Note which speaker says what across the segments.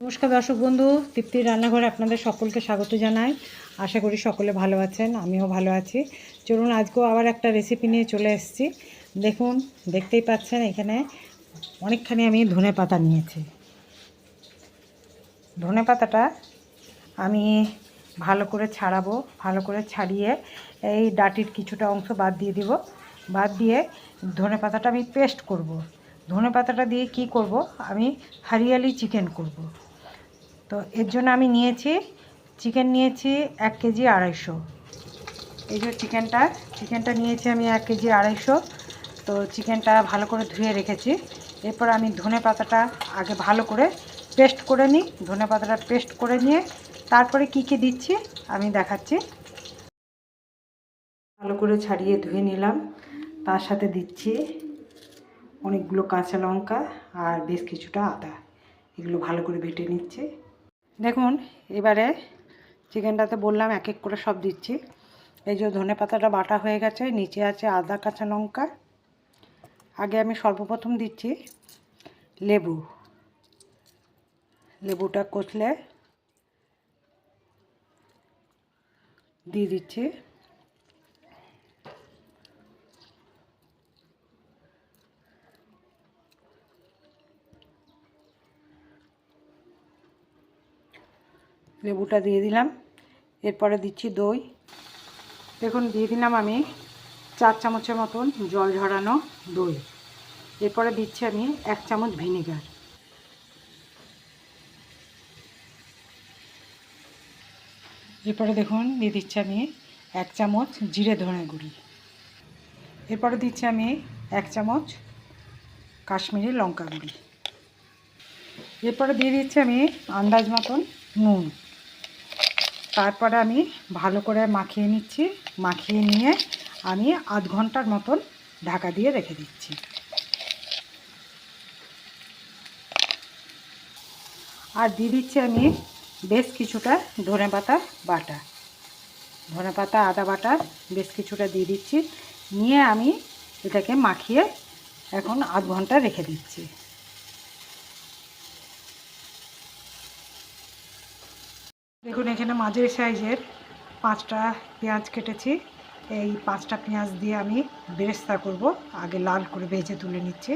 Speaker 1: নমস্কার দর্শক বন্ধু, তৃপ্তির রান্নাঘরে আপনাদের সকলকে স্বাগত জানাই। আশা করি সকলে ভালো আছেন, আমিও ভালো আছি। চলুন আজকেও আবার একটা রেসিপি নিয়ে চলে এসেছি। দেখুন, দেখতেই পাচ্ছেন এখানে অনেকখানি আমি ধনে পাতা নিয়েছি। ধনে পাতাটা আমি ভালো করে ছাড়াবো, ভালো করে ছাড়িয়ে এই ডাঁটির কিছুটা অংশ বাদ দিয়ে দিব। বাদ দিয়ে ধনে পাতাটা আমি পেস্ট করব। ধনে পাতাটা দিয়ে কি করব, আমি হরিয়ালি চিকেন করব। তো এর জন্য আমি চিকেন নিয়েছি 1 কেজি 250। এই যে চিকেনটা নিয়েছি আমি 1 কেজি 250। তো চিকেনটা ভালো করে ধুয়ে রেখেছি। এরপর আমি ধনে পাতাটা আগে ভালো করে পেস্ট করে নিই। ধনে পাতাটা পেস্ট করে নিয়ে তারপরে কি দিচ্ছি আমি দেখাচ্ছি। ভালো করে ছাড়িয়ে ধুয়ে নিলাম, তার সাথে দিচ্ছি অনেকগুলো কাঁচা লঙ্কা আর বেশ কিছুটা আদা। এগুলো ভালো করে বেটে নিচ্ছি। দেখুন, এবারে চিকেনটাতে বললাম এক এক করে সব দিচ্ছি। এই যে ধনে পাতাটা বাটা হয়ে গেছে, নিচে আছে আদা কাঁচা লঙ্কা। আগে আমি সর্বপ্রথম দিচ্ছি লেবুটা কষলে দিয়ে দিচ্ছি। লেবুটা দিয়ে দিলাম। এরপরে দিচ্ছি দই। দেখুন, দিয়ে দিলাম আমি 4 চামচের মতন জল ঝরানো দই। এরপরে দিচ্ছি আমি 1 চামচ ভিনেগার। এরপরে দেখুন দিয়ে দিচ্ছি আমি 1 চামচ জিরে ধনে গুঁড়ি। এরপরে দিচ্ছি আমি 1 চামচ কাশ্মীরি লঙ্কা গুঁড়ি। এরপরে দিয়ে দিচ্ছি আমি আন্দাজ মতন নুন। তারপরে আমি ভালো করে মাখিয়ে নিচ্ছি। মাখিয়ে নিয়ে আমি আধ ঘন্টার মতন ঢাকা দিয়ে রেখে দিচ্ছি। আর দিয়ে দিচ্ছি আমি বেশ কিছুটা ধনেপাতা বাটা, ধনেপাতা আদা বাটা বেশ কিছুটা দিয়ে দিচ্ছি। নিয়ে আমি এটাকে মাখিয়ে এখন আধ ঘন্টা রেখে দিচ্ছি। দেখুন, এখানে মাঝারি সাইজের 5টা পেঁয়াজ কেটেছি। এই 5টা পেঁয়াজ দিয়ে আমি বেরেস্তা করব। আগে লাল করে ভেজে তুলে নিচ্ছি।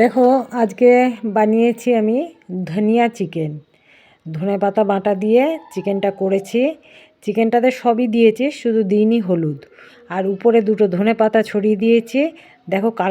Speaker 1: দেখো, আজকে বানিয়েছি আমি ধনিয়া চিকেন। ধনেপাতা বাটা দিয়ে চিকেনটা করেছি। চিকেনটাতে সবই দিয়েছি, শুধু দিইনি হলুদ। আর উপরে 2টো ধনেপাতা ছড়িয়ে দিয়েছি। দেখো কালার